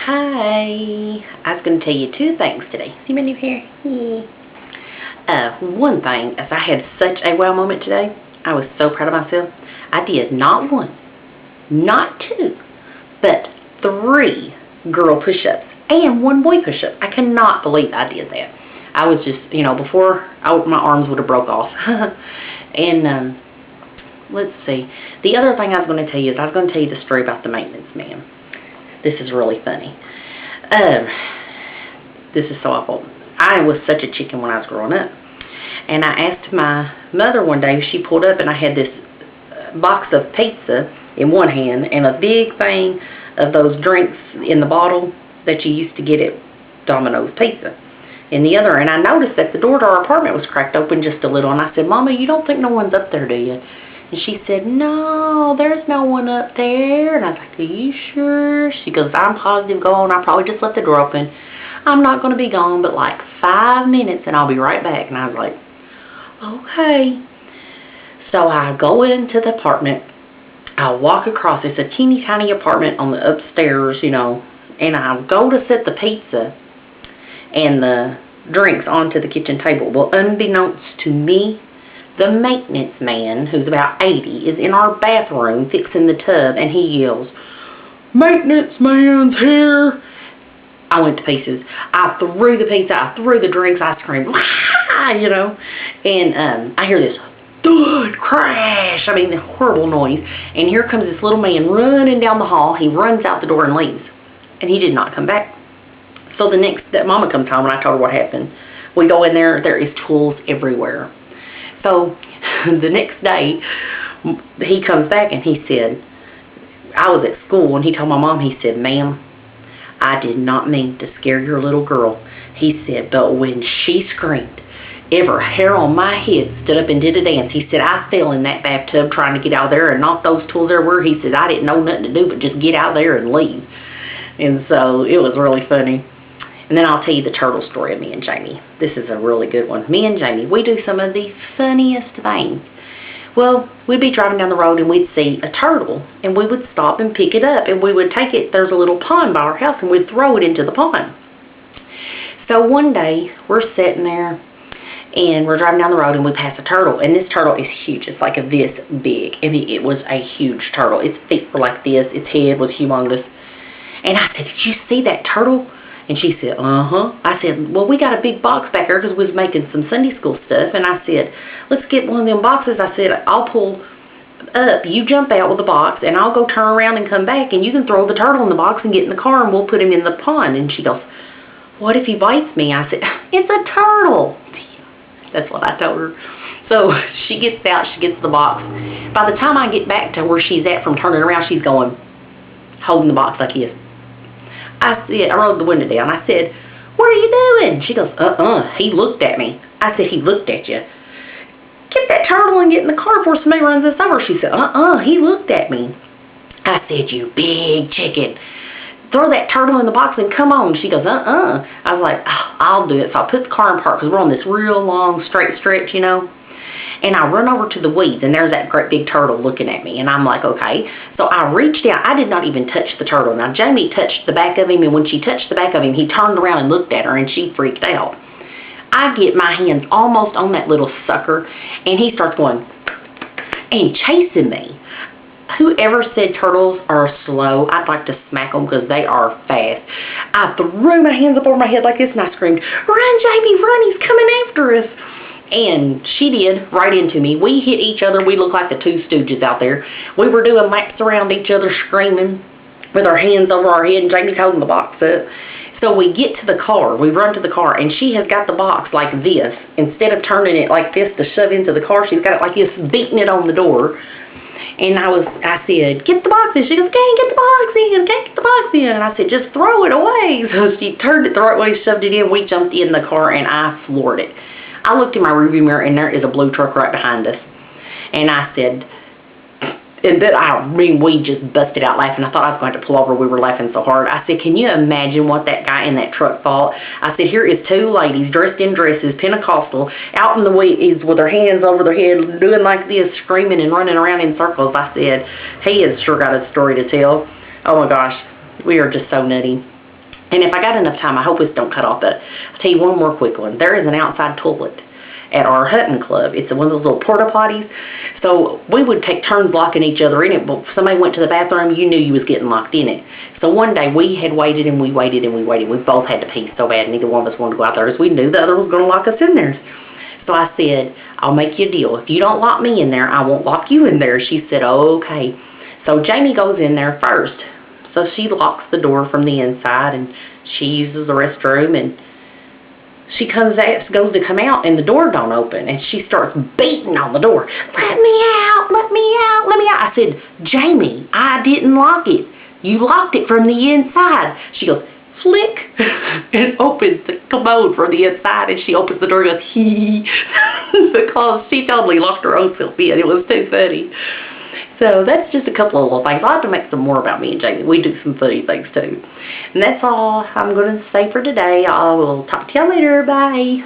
Hi. I was going to tell you two things today. See my new hair? One thing is I had such a wow moment today. I was so proud of myself. I did not one, not two, but 3 girl push-ups and 1 boy push-up. I cannot believe I did that. I was just, before my arms would have broke off. And let's see. The other thing I was going to tell you is I was going to tell you the story about the maintenance man. This is really funny. This is so awful. I was such a chicken when I was growing up. And I asked my mother one day, she pulled up and I had this box of pizza in one hand and a big thing of those drinks in the bottle that you used to get at Domino's Pizza in the other. And I noticed that the door to our apartment was cracked open just a little. And I said, Mama, you don't think no one's up there, do you? And she said, no, there's no one up there. And I was like, are you sure? She goes, I'm positive. Go on. I probably just left the door open. I'm not going to be gone but like 5 minutes and I'll be right back. And I was like, okay. So I go into the apartment. I walk across. It's a teeny tiny apartment on the upstairs, and I go to set the pizza and the drinks onto the kitchen table. Well, unbeknownst to me, the maintenance man, who's about 80, is in our bathroom fixing the tub, and he yells, "Maintenance man's here!" I went to pieces. I threw the pizza, I threw the drinks, I screamed, and I hear this thud, crash, the horrible noise, and here comes this little man running down the hall. He runs out the door and leaves, and he did not come back. So that Mama comes home, and I told her what happened. We go in there, there is tools everywhere. So the next day, he comes back and he said, I was at school, and he told my mom, he said, "Ma'am, I did not mean to scare your little girl." He said, but when she screamed, every hair on my head stood up and did a dance. He said, I fell in that bathtub trying to get out there and knock those tools there were. He said, I didn't know nothing to do but just get out there and leave. And so it was really funny. And then I'll tell you the turtle story of me and Jamie. This is a really good one. Me and Jamie, we do some of the funniest things. Well, we'd be driving down the road and we'd see a turtle, and we would stop and pick it up, and we would take it. There's a little pond by our house, and we'd throw it into the pond. So one day, we're sitting there, and we're driving down the road, and we pass a turtle, and this turtle is huge. It's like this big, and it was a huge turtle. Its feet were like this. Its head was humongous. And I said, did you see that turtle? And she said, uh-huh. I said, well, we got a big box back there because we was making some Sunday school stuff. And I said, let's get one of them boxes. I said, I'll pull up. You jump out with the box, and I'll go turn around and come back, and you can throw the turtle in the box and get in the car, and we'll put him in the pond. And she goes, what if he bites me? I said, it's a turtle. That's what I told her. So she gets out. She gets the box. By the time I get back to where she's at from turning around, she's going, holding the box like this. I said, I rolled the window down. I said, what are you doing? She goes, he looked at me. I said, he looked at you. Get that turtle and get in the car before somebody runs us over. She said, he looked at me. I said, you big chicken. Throw that turtle in the box and come on. She goes, I was like, I'll do it. So I put the car in park because we're on this real long straight stretch, And I run over to the weeds, and there's that great big turtle looking at me. And I'm like, okay. So I reached out. I did not even touch the turtle. Now, Jamie touched the back of him, and when she touched the back of him, he turned around and looked at her, and she freaked out. I get my hands almost on that little sucker, and he starts going and chasing me. Whoever said turtles are slow, I'd like to smack them because they are fast. I threw my hands up over my head like this, and I screamed, run, Jamie, run, he's coming after us. And she did, right into me. We hit each other. We looked like the Two Stooges out there. We were doing laps around each other, screaming with our hands over our head, and Jamie's holding the box up. So we get to the car. We run to the car, and she has got the box like this. Instead of turning it like this to shove into the car, she's got it like this, beating it on the door. And I said, get the box in. She goes, can't get the box in, can't get the box in. And I said, just throw it away. So she turned it the right way, shoved it in. We jumped in the car, and I floored it. I looked in my rearview mirror, and there is a blue truck right behind us. And I said, we just busted out laughing. I thought I was going to pull over. We were laughing so hard. I said, can you imagine what that guy in that truck thought? I said, here is 2 ladies dressed in dresses, Pentecostal, out in the weeds with their hands over their head, doing like this, screaming and running around in circles. I said, he has sure got a story to tell. Oh my gosh, we are just so nutty. And if I got enough time, I hope this don't cut off, but I'll tell you one more quick one. There is an outside toilet at our hunting club. It's one of those little porta potties. So we would take turns locking each other in it, but if somebody went to the bathroom, you knew you was getting locked in it. So one day we had waited and we waited and we waited. We both had to pee so bad, neither one of us wanted to go out there, because we knew the other was going to lock us in there. So I said, I'll make you a deal. If you don't lock me in there, I won't lock you in there. She said, okay. So Jamie goes in there first. So she locks the door from the inside, and she uses the restroom, and she goes to come out, and the door don't open, and she starts beating on the door. Let me out, let me out, let me out. I said, Jamie, I didn't lock it. You locked it from the inside. She goes, flick, and opens the commode from the inside, and she opens the door and goes, hee, because she totally locked her own self in. It was too funny. So that's just a couple of little things. I'll have to make some more about me and Jamie. We do some funny things too. And that's all I'm going to say for today. I will talk to y'all later. Bye.